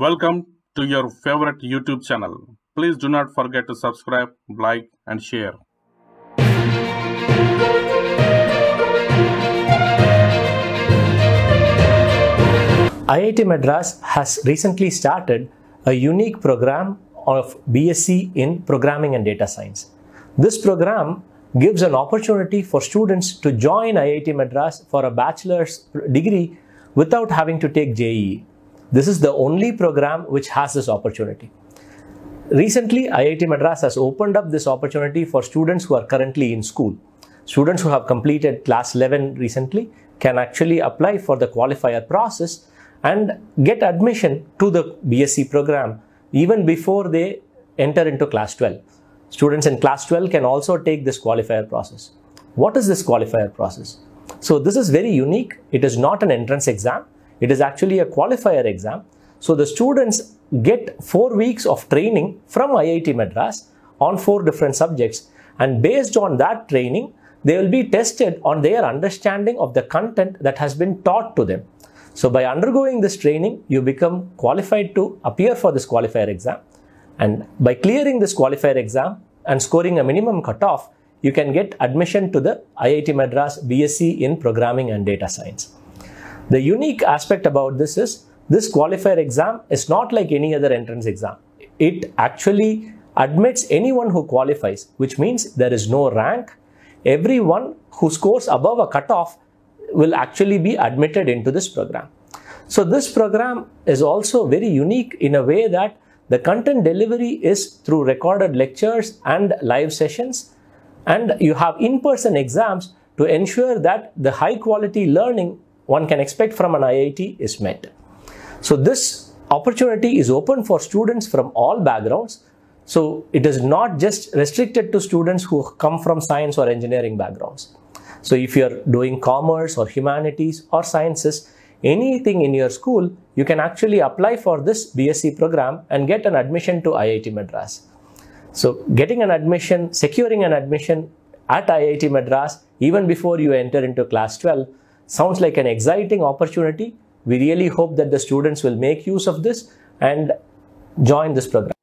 Welcome to your favorite YouTube channel. Please do not forget to subscribe, like, and share. IIT Madras has recently started a unique program of BSc in Programming and Data Science. This program gives an opportunity for students to join IIT Madras for a bachelor's degree without having to take JEE. This is the only program which has this opportunity. Recently, IIT Madras has opened up this opportunity for students who are currently in school. Students who have completed class 11 recently can actually apply for the qualifier process and get admission to the BSc program even before they enter into class 12. Students in class 12 can also take this qualifier process. What is this qualifier process? So this is very unique. It is not an entrance exam. It is actually a qualifier exam. So the students get 4 weeks of training from IIT Madras on 4 different subjects, and based on that training, they will be tested on their understanding of the content that has been taught to them. So by undergoing this training, you become qualified to appear for this qualifier exam. And by clearing this qualifier exam and scoring a minimum cutoff, you can get admission to the IIT Madras BSc in Programming and Data Science. The unique aspect about this is, this qualifier exam is not like any other entrance exam. It actually admits anyone who qualifies, which means there is no rank. Everyone who scores above a cutoff will actually be admitted into this program. So this program is also very unique in a way that the content delivery is through recorded lectures and live sessions, and you have in-person exams to ensure that the high quality learning one can expect from an IIT is met. So this opportunity is open for students from all backgrounds. So it is not just restricted to students who come from science or engineering backgrounds. So if you're doing commerce or humanities or sciences, anything in your school, you can actually apply for this BSc program and get an admission to IIT Madras. So getting an admission, securing an admission at IIT Madras even before you enter into class 12 sounds like an exciting opportunity. We really hope that the students will make use of this and join this program.